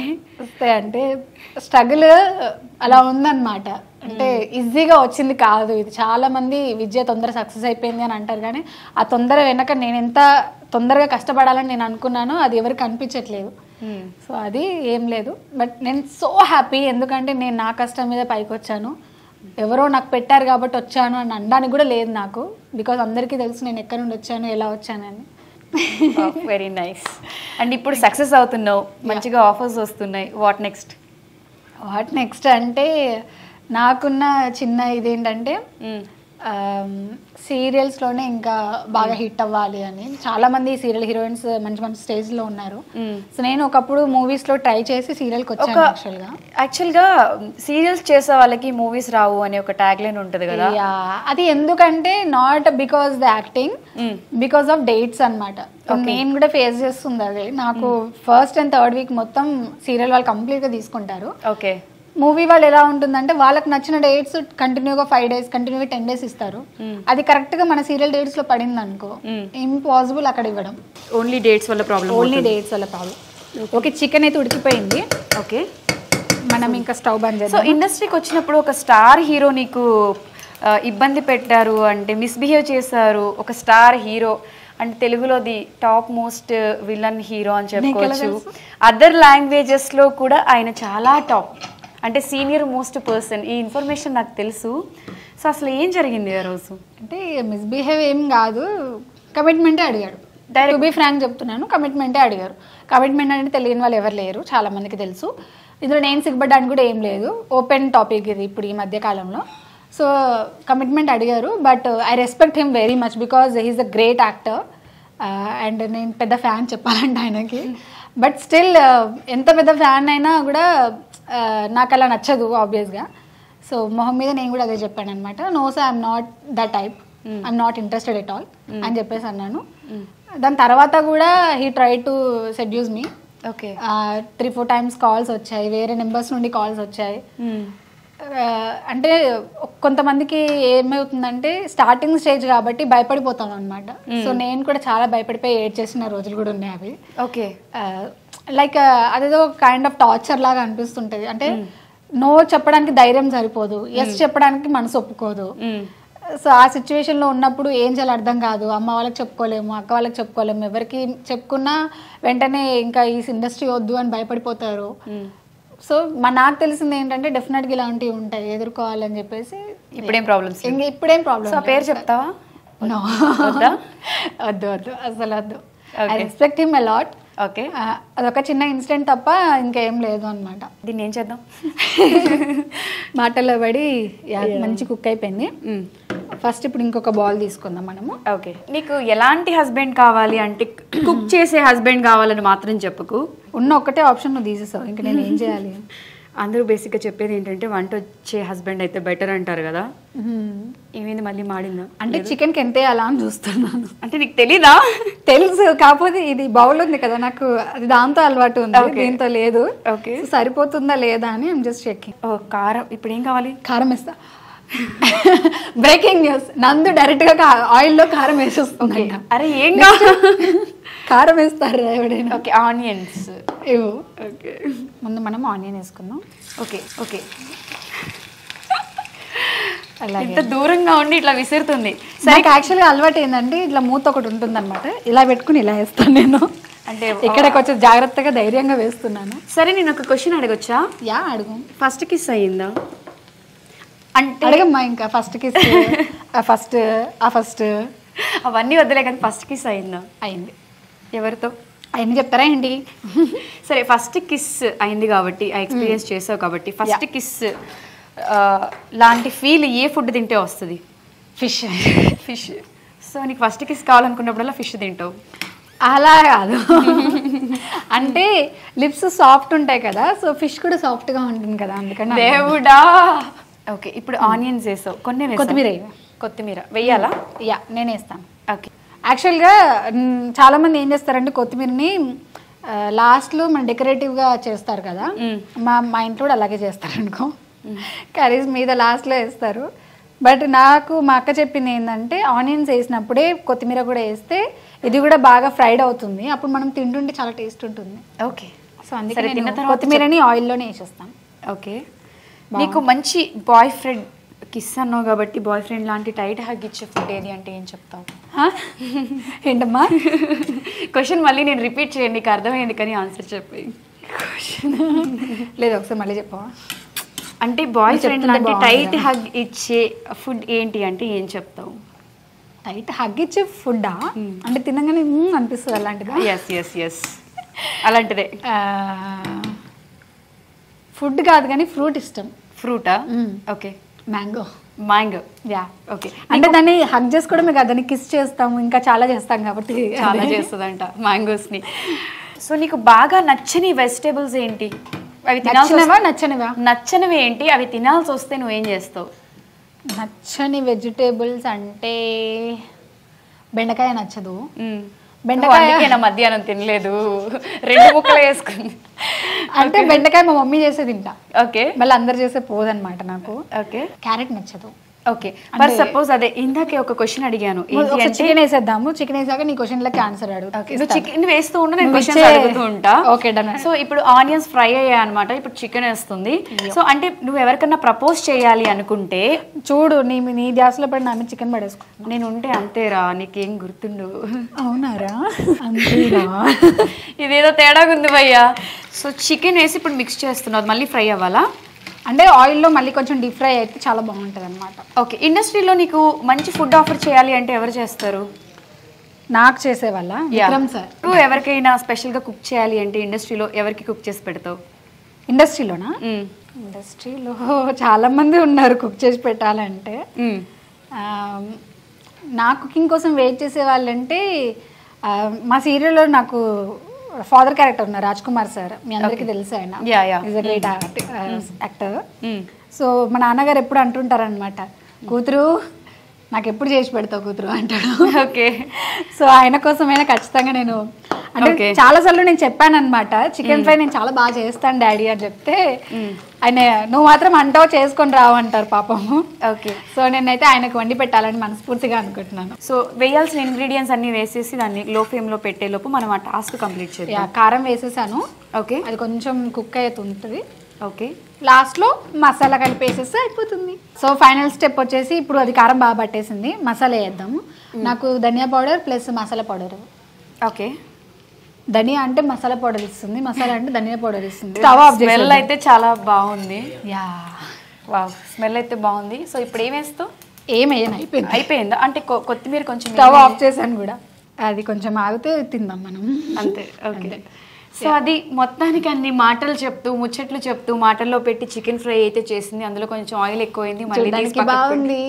అంటే స్ట్రగుల్ అలా ఉందన్నమాట. అంటే ఈజీగా వచ్చింది కాదు ఇది. చాలా మంది విద్య తొందర సక్సెస్ అయిపోయింది అని అంటారు, కానీ ఆ తొందర వెనక నేను ఎంత తొందరగా కష్టపడాలని నేను అనుకున్నానో అది ఎవరికి అనిపించట్లేదు. సో అది ఏం లేదు, బట్ నేను సో హ్యాపీ, ఎందుకంటే నేను నా కష్టం మీద పైకి వచ్చాను. ఎవరో నాకు పెట్టారు కాబట్టి వచ్చాను అని అనడానికి కూడా లేదు నాకు, బికాజ్ అందరికీ తెలుసు నేను ఎక్కడి నుండి వచ్చాను, ఎలా వచ్చానని. Very nice. అండ్ ఇప్పుడు సక్సెస్ అవుతున్నావు, మంచిగా ఆఫర్స్ వస్తున్నాయి, వాట్ నెక్స్ట్? వాట్ నెక్స్ట్ అంటే నాకున్న చిన్న ఇదేంటంటే సీరియల్స్లోనే ఇంకా బాగా హిట్ అవ్వాలి అని. చాలా మంది సీరియల్ హీరోయిన్స్ మంచి మంచి స్టేజ్లో ఉన్నారు. సో నేను ఒకప్పుడు మూవీస్లో ట్రై చేసి సీరియల్కి వచ్చాను. యాక్చువల్గా సీరియల్స్ చేసే వాళ్ళకి మూవీస్ రావు అనే ఒక ట్యాగ్ లైన్ ఉంటుంది కదా. అది ఎందుకంటే not because the acting, because of dates అనమాట. నేను కూడా ఫేస్ చేస్తుంది అదే. నాకు ఫస్ట్ అండ్ థర్డ్ వీక్ మొత్తం సీరియల్ వాళ్ళు కంప్లీట్గా తీసుకుంటారు. ఓకే. మూవీ వాళ్ళు ఎలా ఉంటుందంటే వాళ్ళకి నచ్చిన డేట్స్ కంటిన్యూగా 5 days, కంటిన్యూగా 10 days ఇస్తారు. అది కరెక్ట్ గా మన సీరియల్ డేట్స్ లో పడింది అనుకో, ఇంపాసిబుల్ అక్కడ ఇవ్వడం. ఓన్లీ డేట్స్ వల్ల ప్రాబ్లం. ఓకే, చికెన్ అయితే ఉడికిపోయింది. ఓకే, మనం ఇంకా స్టవ్ బంద్ చేద్దాం. సో ఇండస్ట్రీకి వచ్చినప్పుడు ఒక స్టార్ హీరో నీకు ఇబ్బంది పెట్టారు అంటే, మిస్బిహేవ్ చేశారు, ఒక స్టార్ హీరో అంటే తెలుగులోది టాప్ మోస్ట్ విలన్ హీరో అని చెప్పుకోవచ్చు. అదర్ లాంగ్వేజెస్లో కూడా ఆయన చాలా టాప్, అంటే సీనియర్ మోస్ట్ పర్సన్. ఈ ఇన్ఫర్మేషన్ నాకు తెలుసు. సో అసలు ఏం జరిగింది ఆ రోజు? అంటే మిస్బిహేవ్ ఏం కాదు, కమిట్మెంటే అడిగాడు. టు బీ ఫ్రాంక్ చెప్తున్నాను, కమిట్మెంటే అడిగారు. కమిట్మెంట్ అంటే తెలియని వాళ్ళు ఎవరు లేరు, చాలా మందికి తెలుసు. ఇందులో నేను సిగ్గుపడ్డానికి కూడా ఏం లేదు, ఓపెన్ టాపిక్ ఇది ఇప్పుడు ఈ మధ్య కాలంలో. సో కమిట్మెంట్ అడిగారు, but I respect him very much because he's a great actor and నేను పెద్ద ఫ్యాన్ చెప్పాలంటే ఆయనకి. బట్ స్టిల్ ఎంత పెద్ద ఫ్యాన్ అయినా కూడా నాకు అలా నచ్చదు ఆబ్వియస్గా. సో మొహం మీద నేను కూడా అదే చెప్పాను అనమాట. No sir, I'm not the type, I'm not interested at all అని చెప్పేసి అన్నాను. దాని తర్వాత కూడా he try to seduce me. Okay, 3-4 times calls వచ్చాయి, వేరే నెంబర్స్ నుండి కాల్స్ వచ్చాయి. అంటే కొంతమందికి ఏమవుతుందంటే స్టార్టింగ్ స్టేజ్ కాబట్టి భయపడిపోతాం అనమాట. సో నేను కూడా చాలా భయపడిపోయి ఏడ్ చేసిన రోజులు కూడా ఉన్నాయి అవి. ఓకే, లైక్ అదేదో కైండ్ ఆఫ్ టార్చర్ లాగా అనిపిస్తుంటది. అంటే నో చెప్పడానికి ధైర్యం సరిపోదు, ఎస్ చెప్పడానికి మనసు ఒప్పుకోదు. సో ఆ సిచ్యువేషన్లో ఉన్నప్పుడు ఏం చేయాలో అర్థం కాదు. అమ్మ వాళ్ళకి చెప్పుకోలేము, అక్క వాళ్ళకి చెప్పుకోలేము, ఎవరికి చెప్పుకున్నా వెంటనే ఇంకా ఈ ఇండస్ట్రీ వద్దు అని భయపడిపోతారు. సో నాకు తెలిసింది ఏంటంటే డెఫినెట్గా ఇలాంటివి ఉంటాయి, ఎదుర్కోవాలని చెప్పేసి. ఇప్పుడేం ప్రాబ్లమ్స్? ఇప్పుడేం ప్రాబ్లమ్. సో పేరు చెప్తావా? నో, వద్దు అసలు వద్దు. I respect him a lot. Okay, అదొక చిన్న ఇన్సిడెంట్ తప్ప ఇంకేం లేదు అనమాట. దీన్ని ఏం చేద్దాం? మాటల్లో పడి మంచి కుక్ అయిపోయింది. ఫస్ట్ ఇప్పుడు ఇంకొక బాల్ తీసుకుందాం మనము. ఓకే, నీకు ఎలాంటి హస్బెండ్ కావాలి అంటే కుక్ చేసే హస్బెండ్ కావాలని మాత్రం చెప్పుకు. ఉన్న ఒక్కటే ఆప్షన్ నువ్వు తీసేసావు, ఇంకా నేను ఏం చేయాలి? అందరూ బేసిక్గా చెప్పేది ఏంటంటే వంట వచ్చే హస్బెండ్ అయితే బెటర్ అంటారు కదా. ఏమైంది, మళ్ళీ మాడిందా? అంటే చికెన్కి ఎంత వేయాలా అని చూస్తున్నాను. అంటే నీకు తెలీదా? తెలుసు, కాకపోతే ఇది బౌల్ ఉంది కదా, నాకు అది దాంతో అలవాటు ఉంది, దీంతో లేదు. ఓకే, సరిపోతుందా లేదా అని ఐమ్ జస్ట్ చెకింగ్. ఓ కారం, ఇప్పుడు ఏం కావాలి? కారం వేస్తా. బ్రేకింగ్ న్యూస్, నందు డైరెక్ట్ గా ఆయిల్లో కారం వేసేస్తుంది. అరే ఏం కారం వేస్తారు ఎవడైనా. ఓకే, ఆనియన్స్ ఇవ్వు. ఓకే, ముందు మనం ఆనియన్ వేసుకుందాం. ఓకే ఓకే, అలా ఇంత దూరంగా ఉండి ఇట్లా విసురుతుంది. సరే, యాక్చువల్గా అలవాటు ఏంటంటే ఇట్లా మూత ఒకటి ఉంటుంది అనమాట, ఇలా పెట్టుకుని ఇలా వేస్తాను నేను. అంటే ఇక్కడ కొంచెం జాగ్రత్తగా ధైర్యంగా వేస్తున్నాను. సరే, నేను ఒక క్వశ్చన్ అడగొచ్చా? యా, అడుగు. ఫస్ట్ కిస్ అయ్యిందా? అంటే అడగమ్మా. ఇంకా ఫస్ట్ కిస్, ఫస్ట్ అవన్నీ వద్దులే, కానీ ఫస్ట్ కిస్ అయిందా? అయింది. ఎవరితో అవన్నీ చెప్తారా ఏంటి? సరే, ఫస్ట్ కిస్ అయింది కాబట్టి, ఆ ఎక్స్పీరియన్స్ చేసావు కాబట్టి, ఫస్ట్ కిస్ లాంటి ఫీల్ ఏ ఫుడ్ తింటే వస్తుంది? ఫిష్. సో నీకు ఫస్ట్ కిస్ కావాలనుకున్నప్పుడల్లా ఫిష్ తింటావు? అలా కాదు, అంటే లిప్స్ సాఫ్ట్ ఉంటాయి కదా, సో ఫిష్ కూడా సాఫ్ట్గా ఉంటుంది కదా, అందుకని. దేవుడా. ఓకే, ఇప్పుడు ఆనియన్స్ వేసావు, కొన్ని కొత్తిమీర వేయాలా? యా, నేను వేస్తాను. ఓకే, యాక్చువల్గా చాలామంది ఏం చేస్తారంటే కొత్తిమీరని లాస్ట్లో మనం డెకరేటివ్గా చేస్తారు కదా, మా ఇంట్లో కూడా అలాగే చేస్తారు అనుకో. కర్రీస్ మీద లాస్ట్లో వేస్తారు. బట్ నాకు మా అక్క చెప్పింది ఏంటంటే ఆనియన్స్ వేసినప్పుడే కొత్తిమీర కూడా వేస్తే ఇది కూడా బాగా ఫ్రైడ్ అవుతుంది, అప్పుడు మనం తింటుంటే చాలా టేస్ట్ ఉంటుంది. ఓకే, సో అందుకే కొత్తిమీరని ఆయిల్లోనే వేసేస్తాను. ఓకే, నీకు మంచి బాయ్ ఫ్రెండ్ కిస్ అన్నావు కాబట్టి బాయ్ ఫ్రెండ్ లాంటి టైట్ హగ్ ఇచ్చే ఫుడ్ ఏది అంటే ఏం చెప్తావు? ఏంటమ్మా క్వశ్చన్ మళ్ళీ నేను రిపీట్ చేయండి, నీకు అర్థమైంది కానీ ఆన్సర్ చెప్పి. లేదు ఒకసారి మళ్ళీ చెప్పవా? అంటే బాయ్ ఫ్రెండ్ లాంటి టైట్ హగ్ ఇచ్చే ఫుడ్ ఏంటి అంటే ఏం చెప్తావు? టైట్ హగ్ ఇచ్చే ఫుడ్డా అంటే తినగానే అనిపిస్తుంది అలాంటిదా? ఎస్ అలాంటిదే. ఫుడ్ కాదు కానీ ఫ్రూట్ ఇష్టం. ఫ్రూటా? ఓకే. Mango yeah. ఓకే. అంటే దాన్ని హగ్ చేసుకోవడమే కాదు, దాన్ని కిస్ చేస్తాము, ఇంకా చాలా చేస్తాం కాబట్టి చాలా చేస్తుందంట మ్యాంగోస్ని. సో నీకు బాగా నచ్చని వెజిటేబుల్స్ ఏంటి? అవి నచ్చనివి ఏంటి? అవి తినాల్సి వస్తే నువ్వేం చేస్తావు? నచ్చని వెజిటేబుల్స్ అంటే బెండకాయ నచ్చదు. బెండకాయ మధ్యాహ్నం తినలేదు, 2 ముక్కలు వేసుకుంది. అంటే బెండకాయ మా మమ్మీ చేసే తింటా. ఓకే. మళ్ళీ అందరు చేసే పోదన్నమాట నాకు. ఓకే. క్యారెట్ నచ్చదు. ఓకే. ఫర్ సపోజ్ అదే ఇందాకే ఒక క్వశ్చన్ అడిగాను, చికెన్ వేసేద్దాము. చికెన్ వేసాక నీ క్వశ్చన్ లకి ఆన్సర్ అడుగు. చికెన్ వేస్తూ ఉంటే నేను క్వశ్చన్స్ అడుగుతూ ఉంటా. Okay done. సో ఇప్పుడు ఆనియన్స్ ఫ్రై అయ్యాయి అనమాట, ఇప్పుడు చికెన్ వేస్తుంది. సో అంటే నువ్వు ఎవరికన్నా ప్రపోజ్ చేయాలి అనుకుంటే చూడు నీ ధ్యాసలో పడి నా మీద చికెన్ పడేసుకో. నేను ఉంటే అంతేరా, నీకేం గుర్తుండు? అవునారా? అంతేరా. ఇదేదో తేడాగా ఉంది భయ్యా. సో చికెన్ వేసి ఇప్పుడు మిక్స్ చేస్తున్నావు, మళ్ళీ ఫ్రై అవ్వాలా? అంటే ఆయిల్లో మళ్ళీ కొంచెం డీప్ ఫ్రై అయితే చాలా బాగుంటుంది అనమాట. ఓకే. ఇండస్ట్రీలో నీకు మంచి ఫుడ్ ఆఫర్ చేయాలి అంటే ఎవరు చేస్తారు? నాకు చేసేవాళ్ళ విక్రమ్ సార్. నువ్వు ఎవరికైనా స్పెషల్గా కుక్ చేయాలి అంటే ఇండస్ట్రీలో ఎవరికి కుక్ చేసి పెడతావు? ఇండస్ట్రీలోనా? ఇండస్ట్రీలో చాలా మంది ఉన్నారు కుక్ చేసి పెట్టాలంటే. నా కుకింగ్ కోసం వెయిట్ చేసే వాళ్ళంటే మా సీరియల్లో నాకు ఫాదర్ క్యారెక్టర్ ఉన్నారు, రాజ్ కుమార్ సార్. మీ అందరికీ తెలుసు ఆయన. Is a great actor. So మా నాన్నగారు ఎప్పుడు అంటుంటారనమాట, కూతురు నాకు ఎప్పుడు చేసి పెడతావు కూతురు అంటాడు. ఓకే. సో ఆయన కోసమైనా ఖచ్చితంగా నేను అంటే చాలాసార్లు నేను చెప్పాను అనమాట, చికెన్ ఫ్రై నేను చాలా బాగా చేస్తాను డాడీ అని చెప్తే ఆయన నువ్వు మాత్రం అంటావు చేసుకొని రావు అంటారు పాపము. ఓకే. సో నేనైతే ఆయనకు వండి పెట్టాలని మనస్ఫూర్తిగా అనుకుంటున్నాను. సో వేయాల్సిన ఇంగ్రీడియంట్స్ అన్ని వేసేసి దాన్ని లో ఫ్లేమ్లో పెట్టేలోపు మనం ఆ టాస్క్ కంప్లీట్ చేయాలి. కారం వేసేసాను. ఓకే. అది కొంచెం కుక్ అవుతుంటుంది. ఓకే. లాస్ట్లో మసాలా కలిపేసేస్తే అయిపోతుంది. సో ఫైనల్ స్టెప్ వచ్చేసి ఇప్పుడు అది కారం బాగా పట్టేసింది, మసాలా వేద్దాము. నాకు dhania powder plus masala powder. Okay. Dhania అంటే మసాలా పౌడర్ ఇస్తుంది, మసాలా అంటే ధనియా పౌడర్ ఇస్తుంది. స్మెల్ అయితే చాలా బాగుంది. యా వావ్, స్మెల్ అయితే బాగుంది. సో ఇప్పుడు ఏం వేస్తావు? ఏమయ్యాను అయిపోయిందా? అంటే కొత్తిమీర కొంచెం స్టవ్ ఆఫ్ చేశాను కూడా, అది కొంచెం ఆగితే తిందాం మనం అంతే. ఓకే. సో అది మొత్తానికి అన్ని మాటలు చెప్తూ ముచ్చట్లు చెప్తూ మాటల్లో పెట్టి చికెన్ ఫ్రై అయితే చేసింది. అందులో కొంచెం ఆయిల్ ఎక్కువైంది, మళ్ళీ బాగుంది.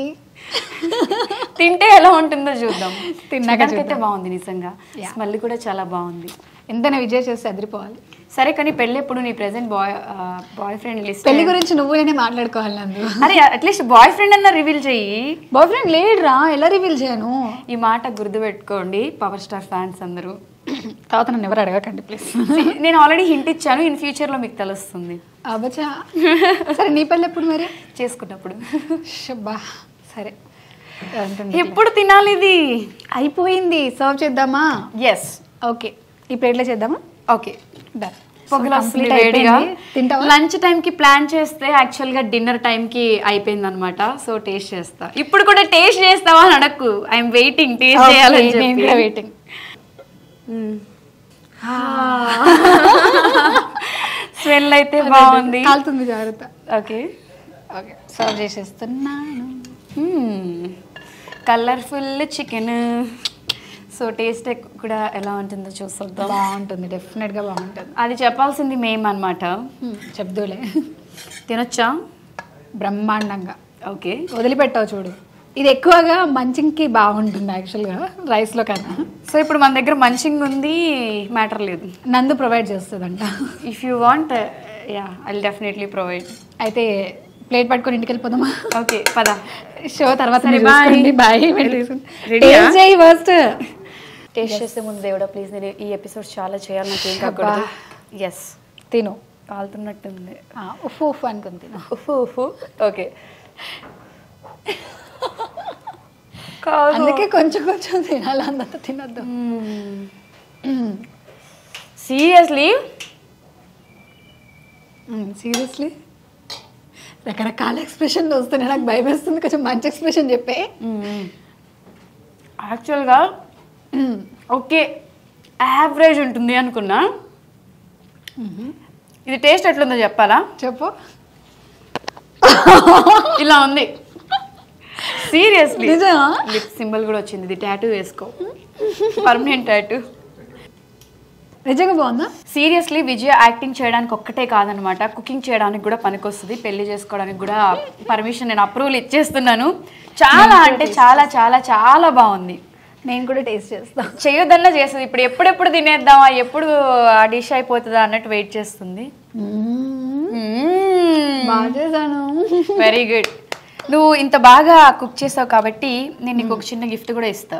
తింటే ఎలా ఉంటుందో చూద్దాం. తిన్నాకైతే బాగుంది నిజంగా, స్మెల్ కూడా చాలా బాగుంది. ఎంతైనా విజయ్ చేస్తే అదిరిపోవాలి. సరే కానీ పెళ్ళి ఎప్పుడు? నీ ప్రెసెంట్ బాయ్ ఫ్రెండ్ లిస్ట్. పెళ్లి గురించి నువ్వు నేనే మాట్లాడుకోవాలి నందు. అరే అట్లీస్ట్ బాయ్ ఫ్రెండ్ అన్న రివీల్ చెయ్యి. బాయ్ ఫ్రెండ్ లేడురా, ఎలా రివీల్ చేయను? ఈ మాట గుర్తుపెట్టుకోండి పవర్ స్టార్ ఫ్యాన్స్ అందరూ. తర్వాత నన్ను ఎవరు అడగకండి ప్లీజ్. నేను ఆల్రెడీ హింట్ ఇచ్చాను, ఇన్ ఫ్యూచర్లో మీకు తెలుస్తుంది. అబ్బచా. సరే నీ పెళ్ళి ఎప్పుడు మరి? చేసుకున్నప్పుడు. షబ్బా సరే. ఎప్పుడు తినాలి? ఇది అయిపోయింది, సర్వ్ చేద్దామా? ఎస్. ఓకే, ఈ ప్లేట్లో చేద్దామా? Okay done. లంచ్ టైంకి ప్లాన్ చేస్తే యాక్చువల్గా డిన్నర్ టైంకి అయిపోయింది అనమాట. సో టేస్ట్ చేస్తా. ఇప్పుడు కూడా టేస్ట్ చేస్తావా అని అడక్కు, ఐఎమ్ వెయిటింగ్. టేస్ట్ చేయాలని వెయిటింగ్. స్మెల్ అయితే బాగుంది, కాలుతుంది జాగ్రత్త. ఓకే ఓకే, సర్వ్ చేసేస్తున్నాను. Colourful chicken. సో టేస్ట్ కూడా ఎలా ఉంటుందో చూసొద్దాం. బాగుంటుంది, డెఫినెట్గా బాగుంటుంది. అది చెప్పాల్సింది మేము అనమాట. చెప్దూలే. తినొచ్చా? బ్రహ్మాండంగా. ఓకే, వదిలిపెట్టావు చూడు. ఇది ఎక్కువగా మంచింగ్కి బాగుంటుంది యాక్చువల్గా రైస్లో కన్నా. సో ఇప్పుడు మన దగ్గర మంచింగ్ ఉంది, మ్యాటర్ లేదు. నందు ప్రొవైడ్ చేస్తుందంట. If you want yeah I will definitely provide. అయితే ప్లేట్ పట్టుకొని ఇంటికి వెళ్ళిపోదామా? ఓకే పద. షో తర్వాత బాయ్. ఫస్ట్ టేస్ట్ చేసే ముందు దేవుడా ప్లీజ్, నేను ఈ ఎపిసోడ్ చాలా చేయాలి, నాకేం కాకూడదు. ఎస్ తిను. కాలుతున్నట్టుంది. ఉఫు ఉఫు అనుకుని తిను. ఉఫు ఉఫు. ఓకే, అందుకే కొంచెం కొంచెం తినాలి, అంత తినద్దు. సీరియస్లీ రకరకాల ఎక్స్ప్రెషన్లు వస్తున్నాయి, నాకు భయం వేస్తుంది. కొంచెం మంచి ఎక్స్ప్రెషన్ చెప్పే. యాక్చువల్గా ఓకే యావరేజ్ ఉంటుంది అనుకున్నా. ఇది టేస్ట్ ఎట్లుందో చెప్పాలా? చెప్పు. ఇలా ఉంది సీరియస్లీ. నిజమా? లిప్ సింబల్ కూడా వచ్చింది. ఇది టాటూ వేసుకో, పర్మనెంట్ టాటూ. నిజంగా బాగుందా? సీరియస్లీ విజయ యాక్టింగ్ చేయడానికి ఒక్కటే కాదనమాట, కుకింగ్ చేయడానికి కూడా పనికొస్తుంది. పెళ్లి చేసుకోవడానికి కూడా పర్మిషన్ నేను అప్రూవల్ ఇచ్చేస్తున్నాను. చాలా అంటే చాలా చాలా చాలా బాగుంది. నేను కూడా టేస్ట్ చేస్తాను. చేయొద్దన్నా చేస్తుంది. ఇప్పుడు ఎప్పుడెప్పుడు తినేద్దామా, ఎప్పుడు ఆ డిష్ అయిపోతుందా అన్నట్టు వెయిట్ చేస్తుంది. బాగా చేశాను. Very good. నువ్వు ఇంత బాగా కుక్ చేసావు కాబట్టి నేను నీకు ఒక చిన్న గిఫ్ట్ కూడా ఇస్తా.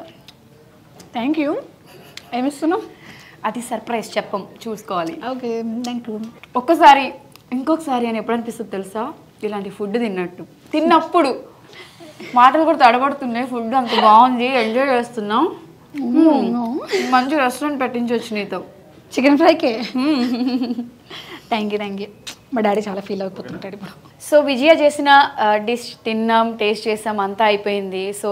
Thank you. ఏమిస్తున్నావు? అది సర్ప్రైజ్, చెప్పం, చూసుకోవాలి. Okay thank you. ఒక్కసారి ఇంకొకసారి అని ఎప్పుడు అనిపిస్తుంది తెలుసా? ఇలాంటి ఫుడ్ తిన్నప్పుడు మాటలు కూడా తడబడుతున్నాయి. ఫుడ్ అంత బాగుంది, ఎంజాయ్ చేస్తున్నాం. మంచి రెస్టారెంట్ పెట్టించవచ్చు నీతో. చికెన్ ఫ్రైకే. Thank you. మా డాడీ చాలా ఫీల్ అయిపోతుంటాడు ఇప్పుడు. సో విజయ చేసిన డిష్ తిన్నాం, టేస్ట్ చేసాం, అంతా అయిపోయింది. సో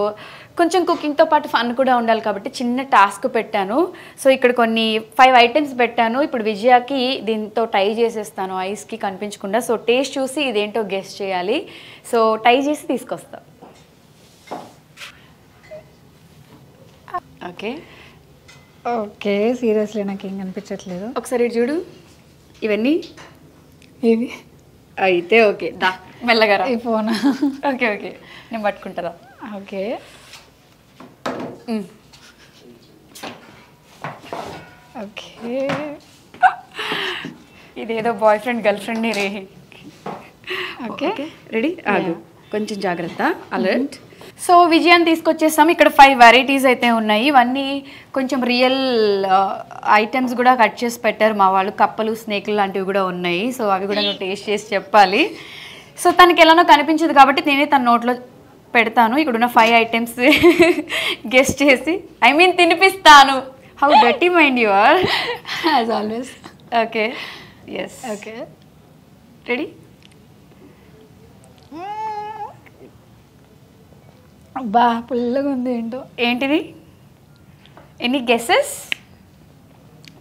కొంచెం కుకింగ్తో పాటు ఫన్ కూడా ఉండాలి కాబట్టి చిన్న టాస్క్ పెట్టాను. సో ఇక్కడ కొన్ని 5 ఐటమ్స్ పెట్టాను. ఇప్పుడు విజయకి దీంతో టై చేసేస్తాను ఐస్కి కనిపించకుండా. సో టేస్ట్ చూసి ఇదేంటో గెస్ చేయాలి. సో టై చేసి తీసుకొస్తా. ఓకే ఓకే సీరియస్లీ నాకు ఏం కనిపించట్లేదు. ఒకసారి ఇటు చూడు. ఇవన్నీ ఏవి అయితే ఓకే, దా మెల్లగా రా. ఈ ఫోన్. ఓకే ఓకే నేను పట్టుకుంటారా. Okay okay. ఇదేదో బాయ్ ఫ్రెండ్ గర్ల్ ఫ్రెండ్ రే. Okay ready? కొంచెం జాగ్రత్త, అలర్ట్. సో విజయాన్ని తీసుకొచ్చేసాం. ఇక్కడ 5 వెరైటీస్ అయితే ఉన్నాయి. ఇవన్నీ కొంచెం రియల్ ఐటమ్స్ కూడా కట్ చేసి పెట్టారు మా వాళ్ళు. కప్పలు, స్నేకులు లాంటివి కూడా ఉన్నాయి. సో అవి కూడా నువ్వు టేస్ట్ చేసి చెప్పాలి. సో తనకి ఎలానో కనిపించదు కాబట్టి నేనే తన నోట్లో పెడతాను. ఇక్కడున్న 5 ఐటమ్స్ గెస్ట్ చేసి తినిపిస్తాను. How dirty mind you are. As always. Okay yes. Okay ready? అబ్బా పుల్లగా ఉంది. ఏంటిది? Any guesses?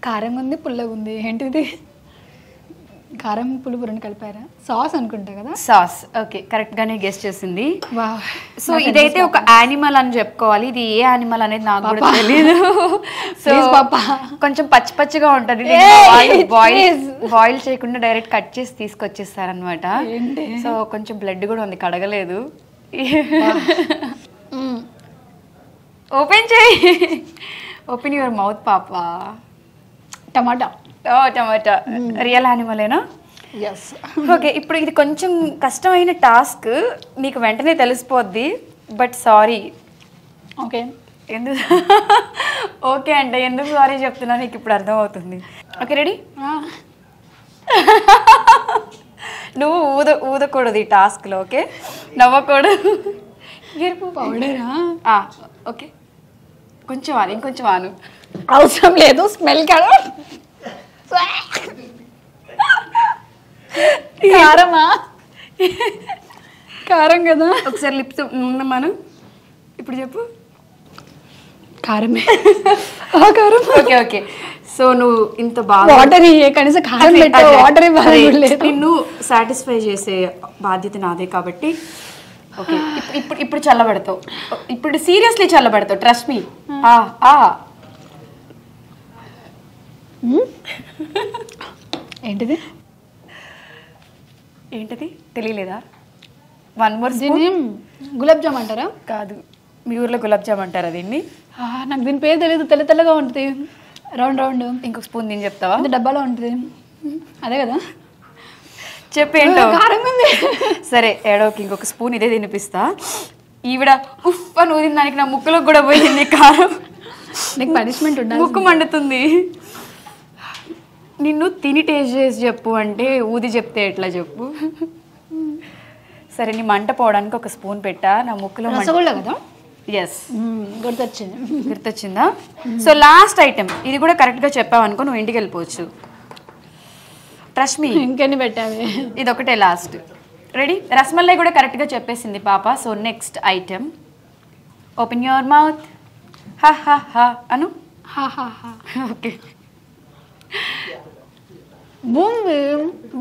కారంగా ఉంది, పుల్లగా ఉంది. ఏంటిది? కారం పులుపు రెండు కలిపారా? సాస్ అనుకుంటా కదా. సాస్. ఓకే కరెక్ట్గానే గెస్ చేసింది. వావ్. సో ఇదైతే ఒక యానిమల్ అని చెప్పుకోవాలి. ఇది ఏ యానిమల్ అనేది నాకు కూడా తెలియదు. సో కొంచెం పచ్చి పచ్చిగా ఉంటుంది. బాయిల్ చేయకుండా డైరెక్ట్ కట్ చేసి తీసుకొచ్చేస్తారనమాట. సో కొంచెం బ్లడ్ కూడా ఉంది, కడగలేదు. ఓపెన్ చేయి. ఓపెన్ యువర్ మౌత్ పాపా. టమాటా. టమాటా రియల్ యానిమలేనా? ఎస్. ఓకే ఇప్పుడు ఇది కొంచెం కష్టమైన టాస్క్, నీకు వెంటనే తెలిసిపోద్ది. But sorry. ఓకే ఎందుకు ఓకే అంటే ఎందుకు సారీ చెప్తున్నా నీకు ఇప్పుడు అర్థమవుతుంది. Okay ready? నువ్వు ఊదకూడదు ఈ టాస్క్లో. ఓకే నవ్వకూడదు. ఎరుపు పౌడరా? ఓకే కొంచెం ఆను, ఇంకొంచెం ఆను. అవసరం లేదు, స్మెల్ కదా. కారమా? కారం కదా. ఒకసారి లిప్స్ మనం ఇప్పుడు చెప్పు. కారమే. కారం. Okay okay. సో నువ్వు ఇంత బాగా వాటర్ కనీసం కారం పెట్టే వాటర్ నిన్ను సాటిస్ఫై చేసే బాధ్యత నాదే కాబట్టి ఓకే ఇప్పుడు చల్లబడతావు. ఇప్పుడు సీరియస్లీ చల్లబడతావు, ట్రస్ట్ మీ. ఏంటిది? ఏంటిది తెలియలేదా? 1 more గులాబ్ జామ్ అంటారా? కాదు, మీ ఊర్లో గులాబ్ జామ్ అంటారా దీన్ని? నాకు దీని పేరు తెలియదు. తెల్లగా ఉంటుంది, రౌండ్ రౌండ్. ఇంకొక స్పూన్ దీన్ని చెప్తావా? డబ్బాలో ఉంటుంది, అదే కదా. చెప్పేంటో. కారంగా ఉంది. సరే ఏడోకి, ఇంకొక స్పూన్ ఇదే తినిపిస్తా. ఈవిడ ఉఫ్ అని ఊదిన దానికి నా ముక్కులోకి కూడా పోయింది కారం. నీకు పనిష్మెంట్ ఉండాలి. ముక్కు మండుతుంది. నిన్ను తిని టేస్ట్ చేసి చెప్పు అంటే ఊది చెప్తే ఎట్లా చెప్పు? సరే నీ మంట పోవడానికి ఒక స్పూన్ పెట్టా నా ముక్కులో. రసగుల్లా కదా? ఎస్ గుర్తొచ్చిందా? సో లాస్ట్ ఐటెం ఇది కూడా కరెక్ట్గా చెప్పావు అనుకో నువ్వు ఇంటికి వెళ్ళిపోవచ్చు. Trust me. ఇంకెన్ని పెట్టావి? ఇది ఒకటే లాస్ట్. రెడీ? రసమలై కూడా కరెక్ట్గా చెప్పేసింది పాప. So next item, open your mouth, హా హా హా అను. ఓకే,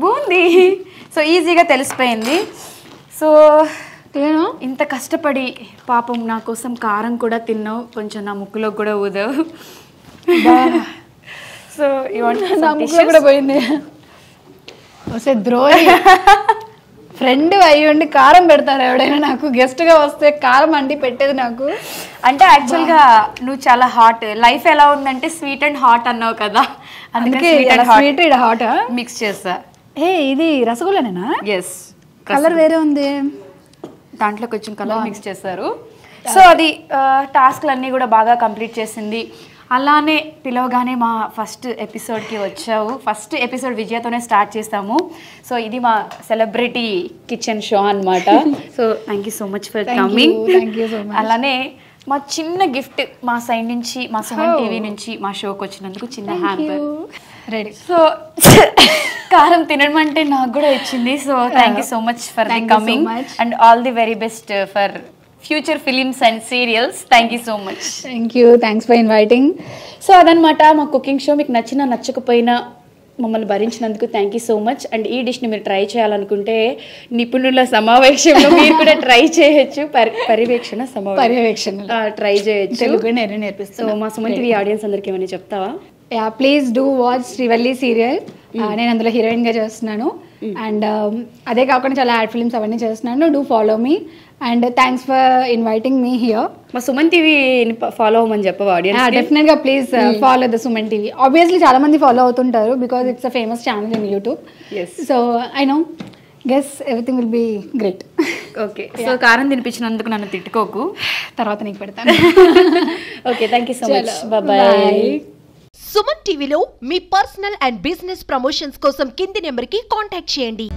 బూందీ. సో ఈజీగా తెలిసిపోయింది. సో ఇంత కష్టపడి పాపం నా కోసం కారం కూడా తిన్నావు, కొంచెం నా ముక్కులో కూడా ఊదావు. సో నా ముక్కులో కూడా పోయింది. వస్తే ద్రోహి, ఫ్రెండ్ అయ్యుండి కారం పెడతారు ఎవడైనా. నాకు గెస్ట్గా వస్తే కారం అండి పెట్టేది నాకు. అంటే యాక్చువల్గా నువ్వు చాలా హాట్, లైఫ్ ఎలా ఉందంటే స్వీట్ అండ్ హాట్ అన్నావు కదా, అందుకే స్వీట్ ఇడ హాట్ మిక్స్ చేస్తా. ఇది రసగుల్లానేనా? ఎస్, కలర్ వేరే ఉంది, దాంట్లో కొంచెం కలర్ మిక్స్ చేస్తారు. సో అది టాస్క్లు అన్నీ కూడా బాగా కంప్లీట్ చేసింది. అలానే పిలవగానే మా ఫస్ట్ ఎపిసోడ్కి వచ్చావు. ఫస్ట్ ఎపిసోడ్ విజయతోనే స్టార్ట్ చేస్తాము. సో ఇది మా సెలబ్రిటీ కిచెన్ షో అన్నమాట. So thank you so much for coming. అలానే మా చిన్న గిఫ్ట్ మా సైడ్ నుంచి, మా సుమన్ టీవీ నుంచి మా షోకి వచ్చినందుకు చిన్న హ్యాంపర్ రెడీ. సో కారం తినడం అంటే నాకు కూడా ఇచ్చింది. So thank you so much for the coming and all the very best for future films and serials. Thank you so much. Thanks for inviting. So అదనమాట మా కుకింగ్ షో. మీకు నచ్చినా నచ్చకపోయినా మమ్మల్ని భరించినందుకు thank you so much. And ఈ డిష్ని మీరు ట్రై చేయాలనుకుంటే నిపుణుల సమావేశంలో మీరు కూడా ట్రై చేయొచ్చు. పర్యవేక్షణ ట్రై చేయొచ్చు, నేర్పిస్తాను. సో మా సుమన్ టీవీ ఆడియన్స్ అందరికి ఏమైనా చెప్తావా? Please do watch Srivalli serial. నేను అందులో హీరోయిన్గా చేస్తున్నాను. అండ్ అదే కాకుండా చాలా యాడ్ ఫిల్మ్స్ అవన్నీ చేస్తున్నాను. Do follow me and thanks for inviting me here. మా సుమన్ టీవీని ఫాలో అవ్వమని చెప్పవా ఆడియన్స్? డెఫినెట్గా please follow the Suman TV. Obviously చాలా మంది ఫాలో అవుతుంటారు because it's a famous channel in YouTube. So I know guess everything will be great. Okay, so కారం తినిపించినందుకు నన్ను తిట్టుకోకు, తర్వాత నీకు పెడతాను. Okay, thank you so much. Bye. Suman టీవీలో మీ పర్సనల్ అండ్ బిజినెస్ ప్రమోషన్స్ కోసం కింది నెంబర్కి కాంటాక్ట్ చేయండి.